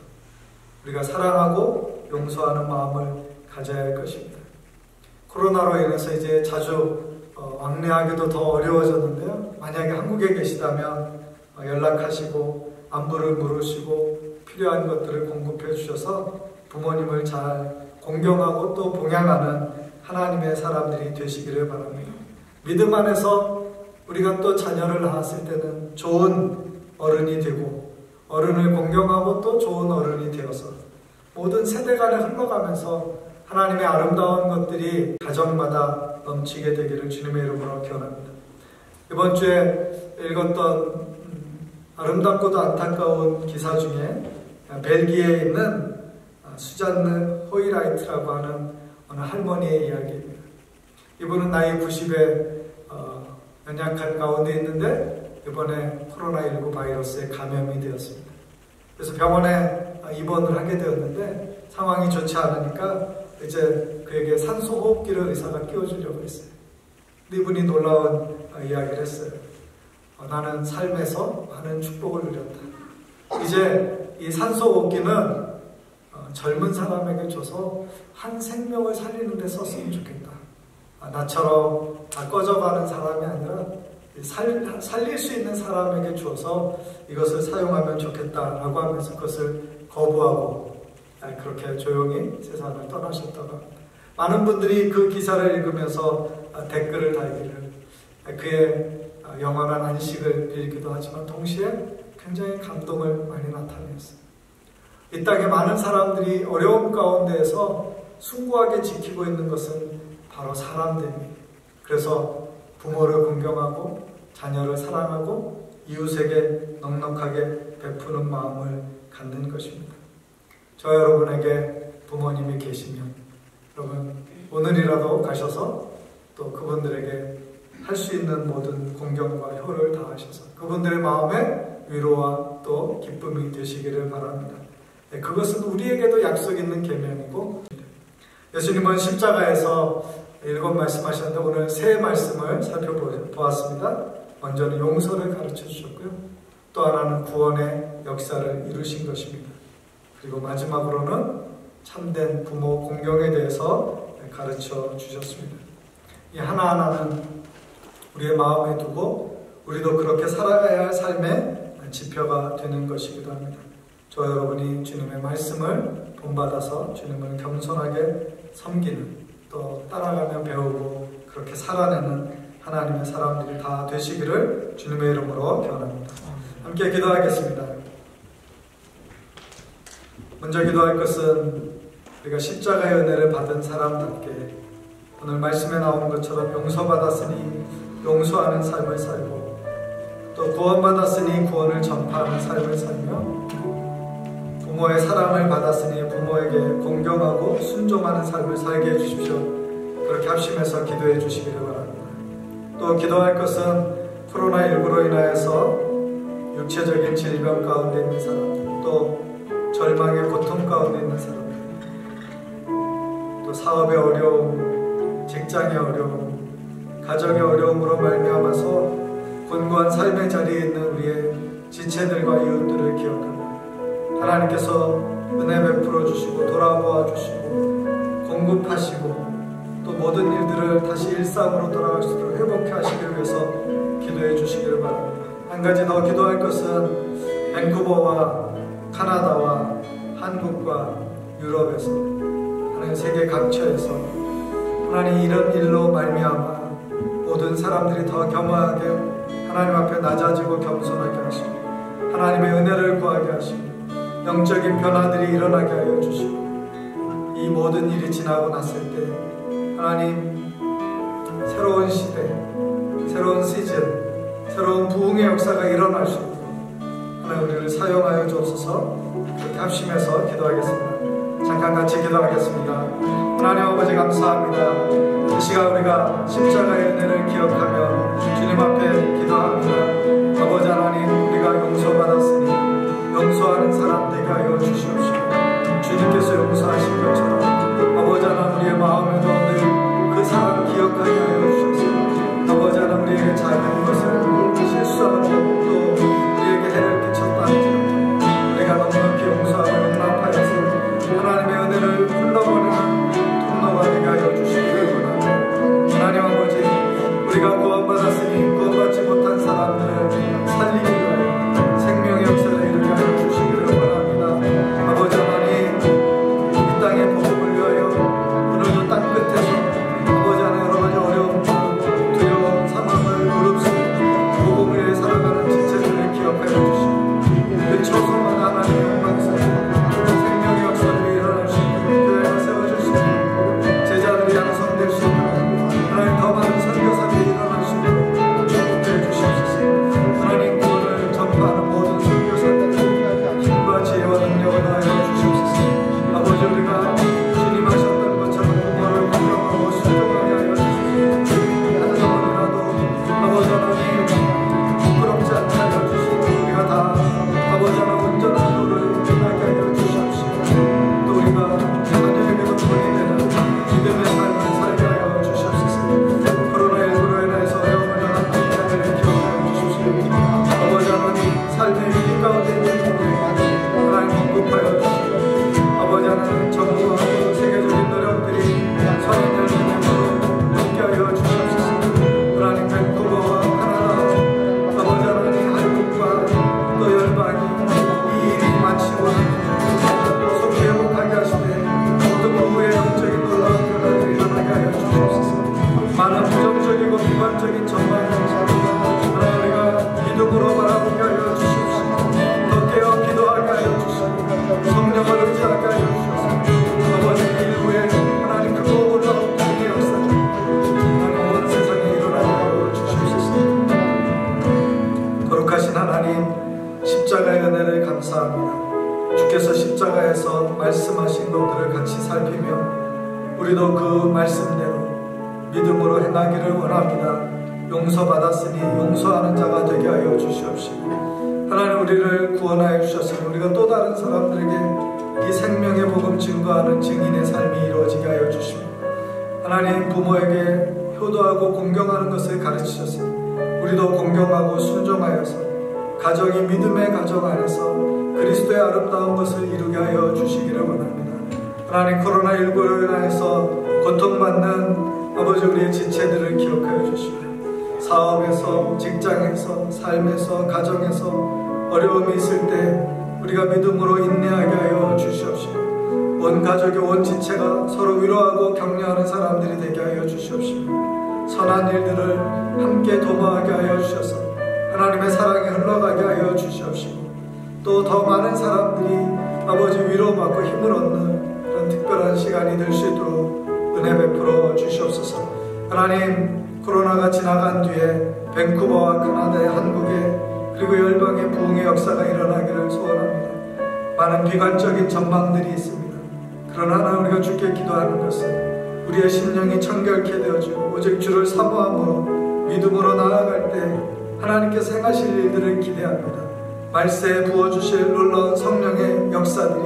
우리가 사랑하고 용서하는 마음을 가져야 할 것입니다. 코로나로 인해서 이제 자주 왕래하기도 더 어려워졌는데요. 만약에 한국에 계시다면 연락하시고 안부를 물으시고 필요한 것들을 공급해 주셔서 부모님을 잘 공경하고 또 봉양하는 하나님의 사람들이 되시기를 바랍니다. 믿음 안에서 우리가 또 자녀를 낳았을 때는 좋은 어른이 되고 어른을 공경하고 또 좋은 어른이 되어서 모든 세대 간에 흘러가면서 하나님의 아름다운 것들이 가정마다 넘치게 되기를 주님의 이름으로 기원합니다. 이번 주에 읽었던 아름답고도 안타까운 기사 중에 벨기에에 있는 수잔느 호이라이트라고 하는 어느 할머니의 이야기입니다. 이분은 나이 90에 연약한 가운데 있는데 이번에 코로나19 바이러스에 감염이 되었습니다. 그래서 병원에 입원을 하게 되었는데 상황이 좋지 않으니까 이제 그에게 산소호흡기를 의사가 끼워주려고 했어요. 근데 이분이 놀라운 이야기를 했어요. 나는 삶에서 많은 축복을 누렸다. 이제 이 산소호흡기는 젊은 사람에게 줘서 한 생명을 살리는 데 썼으면 좋겠다. 나처럼 꺼져가는 사람이 아니라 살릴 수 있는 사람에게 주어서 이것을 사용하면 좋겠다라고 하면서 그것을 거부하고 그렇게 조용히 세상을 떠나셨다고 합니다. 많은 분들이 그 기사를 읽으면서 댓글을 달기를 그의 영원한 안식을 빌기도 하지만 동시에 굉장히 감동을 많이 나타냈어요. 이 땅에 많은 사람들이 어려움 가운데에서 숭고하게 지키고 있는 것은 바로 사람들입니다. 그래서 부모를 공경하고 자녀를 사랑하고 이웃에게 넉넉하게 베푸는 마음을 갖는 것입니다. 저 여러분에게 부모님이 계시면 여러분 오늘이라도 가셔서 또 그분들에게 할 수 있는 모든 공경과 효를 다하셔서 그분들의 마음에 위로와 또 기쁨이 되시기를 바랍니다. 그것은 우리에게도 약속 있는 계명이고 예수님은 십자가에서 7 말씀하셨는데 오늘 3 말씀을 살펴보았습니다. 먼저는 용서를 가르쳐 주셨고요. 또 하나는 구원의 역사를 이루신 것입니다. 그리고 마지막으로는 참된 부모 공경에 대해서 가르쳐 주셨습니다. 이 하나하나는 우리의 마음에 두고 우리도 그렇게 살아가야 할 삶의 지표가 되는 것이기도 합니다. 저 여러분이 주님의 말씀을 본받아서 주님을 겸손하게 섬기는 또 따라가며 배우고 그렇게 살아내는 하나님의 사람들이 다 되시기를 주님의 이름으로 기원합니다. 함께 기도하겠습니다. 먼저 기도할 것은 우리가 십자가의 은혜를 받은 사람답게 오늘 말씀에 나오는 것처럼 용서받았으니 용서하는 삶을 살고 또 구원받았으니 구원을 전파하는 삶을 살며 부모의 사랑을 받았으니 부모에게 공경하고 순종하는 삶을 살게 해주십시오. 그렇게 합심해서 기도해 주시기를 바랍니다. 또 기도할 것은 코로나19로 인하여서 육체적인 질병 가운데 있는 사람들, 또 절망의 고통 가운데 있는 사람들, 또 사업의 어려움, 직장의 어려움, 가정의 어려움으로 말미암아서 곤고한 삶의 자리에 있는 우리의 지체들과 이웃들을 기억하며 하나님께서 은혜 베풀어 주시고 돌아보아 주시고 공급하시고 또 모든 일들을 다시 일상으로 돌아갈 수 있도록 회복해 하시기 위해서 기도해 주시기를 바랍니다. 한 가지 더 기도할 것은 밴쿠버와 카나다와 한국과 유럽에서 하나님 세계 각처에서 하나님 이런 일로 말미암아 모든 사람들이 더 겸허하게 하나님 앞에 낮아지고 겸손하게 하시고 하나님의 은혜를 구하게 하시고 영적인 변화들이 일어나게 하여 주시고 이 모든 일이 지나고 났을 때 하나님 새로운 시대, 새로운 시즌, 새로운 부흥의 역사가 일어날 수 있도록 하나님 우리를 사용하여 주옵소서. 그렇게 합심해서 기도하겠습니다. 잠깐 같이 기도하겠습니다. 하나님 아버지 감사합니다. 이 시간 우리가 십자가의 은혜를 기억하며 주님 앞에 기도합니다. 아버지 하나님 우리가 용서받았으니 용서하는 사람 되게 하여 주시옵시고 주님께서 용서하신 것처럼 아버지 하나님 우리의 마음에도 늘 그 사람 기억하게 하여 주셔서 아버지 하나님 우리에게 작은 것을 실수하고 또 우리에게 해를 끼쳤다는 우리가 넉넉히 용서하고 용납하여서 하나님의 은혜를 흘러보내는 통로가 되게 하여 주시기를 원합니다. 하나님 아버지 우리가 구원받았으니 구원받지 못한 사람들을 살리기 위하여 생명의 역사를 이루게 하여 주시기를 원합니다. 아버지 하나님 이 땅의 복음을 위하여 오늘도 땅 끝에서 아버지 하나님 여러 가지 어려움과 두려운 상황을 무릅쓰고 복음을 위해 살아가는 지체들을 기억하여 주시고 그 초소만 하나님의 영광스러운 생명의 역사들이 일어날 수 있도록 교회가 세워질 수 있도록 제자들이 양성될 수 있도록 하나님 더 많은 선교사들이 일어날 수 있도록 축복해 주시옵소서. 하나님 구원을 전파하는 모든 선교사들에게 힘과 지혜와 능력을 더하여 주시옵소서. 아버지 우리가 주님 하셨던 것처럼 부모를 공경하고 순종하게 하여 주시옵소서. 하는 영혼이라도 아버지 하나님 부끄럽지 않게 하여 주시고 우리가 다 아버지 하나님 온전한 도를 행하게 하여 주시옵시고 또 우리가 자녀에게도 본이 되는 믿음의 삶을 살게 하여 주시옵소서. 코로나19로 인해서 어려움을 당한 자들을 기억하여 주십시오. 아버지 하나님 삶의 위기 가운데 있는 우리에게 하나님 공급하여 주시고 아버지 하나님 정부와 세계적인 노력들이 선행될 수 있도록 함께 하여 주시옵소서. 하나님 밴쿠버와 카나다 아버지 하나님 한국과 또 열방이 이 일이 마치고 속히 회복하게 하시되 모든 부부의 영적인 놀라운 변화들이 일어나게 하여 주시옵소서. 많은 부정적이고 비관적인 전망이 하나님 우리가 믿음으로 바라보게 하여 주시옵소서. 더 깨어 기도하게 하여 주시고 성령을 의지하게 하여 주시옵소서. 아버지 일부에 하나님 크고 놀라운 부흥의 역사 하나님 온 세상에 일어나게 하여 주시옵소서. 거룩하신 하나님 십자가의 은혜를 감사합니다. 주께서 십자가에서 말씀하신 것들을 같이 살피며 우리도 그 말씀대로 믿음으로 행하기를 원합니다. 용서받았으니 용서하는 자가 되게 하여 주시옵시고 하나님 우리를 구원하여 주셨으니 우리가 또 다른 사람들에게 이 생명의 복음 증거하는 증인의 삶이 이루어지게 하여 주시고 하나님 부모에게 효도하고 공경하는 것을 가르치셨으니 우리도 공경하고 순종하여서 가정이 믿음의 가정 안에서 그리스도의 아름다운 것을 이루게 하여 주시기를 원합니다. 하나님 코로나19로 인하여서 고통받는 아버지 우리의 지체들을 기억하여 주시고 사업에서 직장에서 삶에서 가정에서 어려움이 있을 때 우리가 믿음으로 인내하게 하여 주시옵시고 온 가족의 온 지체가 서로 위로하고 격려하는 사람들이 되게 하여 주시옵시고 선한 일들을 함께 도모하게 하여 주셔서 하나님의 사랑이 흘러가게 하여 주시옵시고 또 더 많은 사람들이 아버지 위로받고 힘을 얻는 그런 특별한 시간이 될 수 있도록 은혜 베풀어 주시옵소서. 하나님 코로나가 지나간 뒤에 밴쿠버와 카나다의 한국에 그리고 열방의 부흥의 역사가 일어나기를 소원합니다. 많은 비관적인 전망들이 있습니다. 그러나 우리가 주께 기도하는 것은 우리의 심령이 청결케 되어지고 오직 주를 사모함으로 믿음으로 나아갈 때 하나님께서 행하실 일들을 기대합니다. 말세에 부어주실 놀라운 성령의 역사들이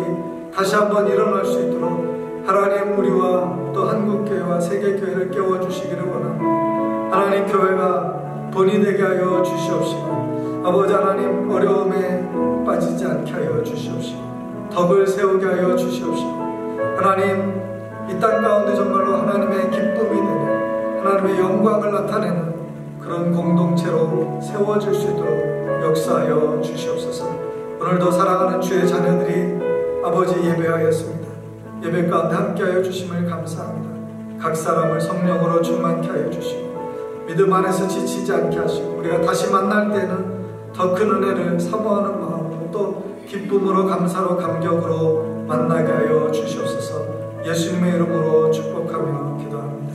다시 한번 일어날 수 있도록 하나님 우리와 또 한국교회와 세계교회를 깨워주시기를 원합니다. 하나님 교회가 본이 되게 하여 주시옵시고 아버지 하나님 어려움에 빠지지 않게 하여 주시옵시고 덕을 세우게 하여 주시옵시고 하나님 이 땅 가운데 정말로 하나님의 기쁨이 되는 하나님의 영광을 나타내는 그런 공동체로 세워질 수 있도록 역사하여 주시옵소서. 오늘도 사랑하는 주의 자녀들이 아버지 예배하였습니다. 예배 가운데 함께하여 주심을 감사합니다. 각 사람을 성령으로 충만케 하여 주시고 믿음 안에서 지치지 않게 하시고 우리가 다시 만날 때는 더 큰 은혜를 사모하는 마음으로 또 기쁨으로 감사로 감격으로 만나게 하여 주시옵소서. 예수님의 이름으로 축복하며 기도합니다.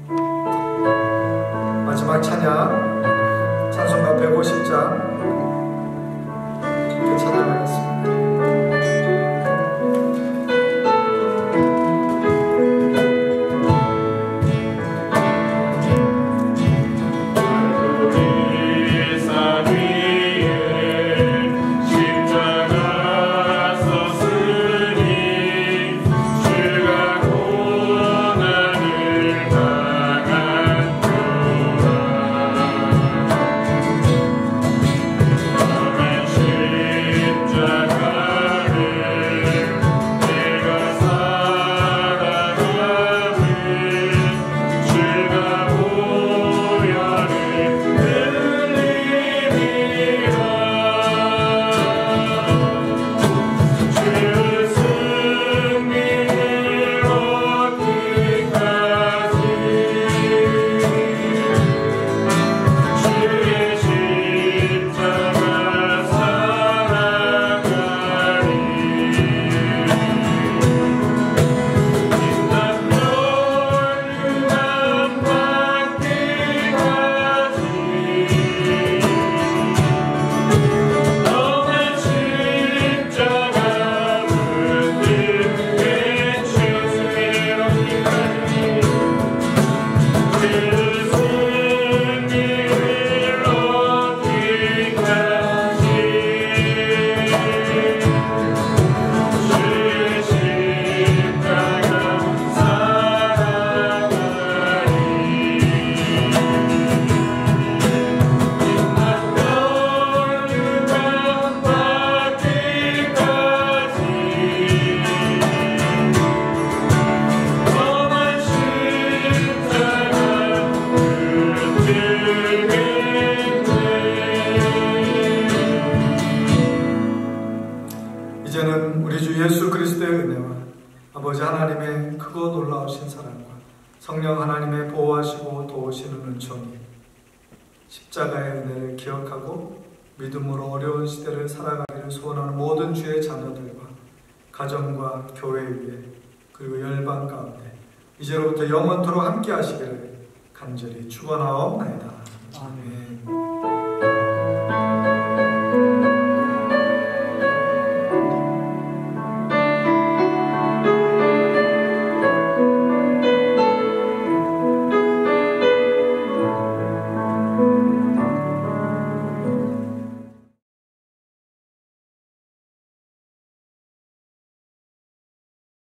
아멘. 마지막 찬양 찬송가 150장 찬양하겠습니다. 이제는 우리 주 예수 그리스도의 은혜와 아버지 하나님의 크고 놀라우신 사랑과 성령 하나님의 보호하시고 도우시는 은총이 십자가의 은혜를 기억하고 믿음으로 어려운 시대를 살아가기를 소원하는 모든 주의 자녀들과 가정과 교회 위에 그리고 열방 가운데 이제로부터 영원토록 함께 하시기를 간절히 축원하옵나이다. 아멘.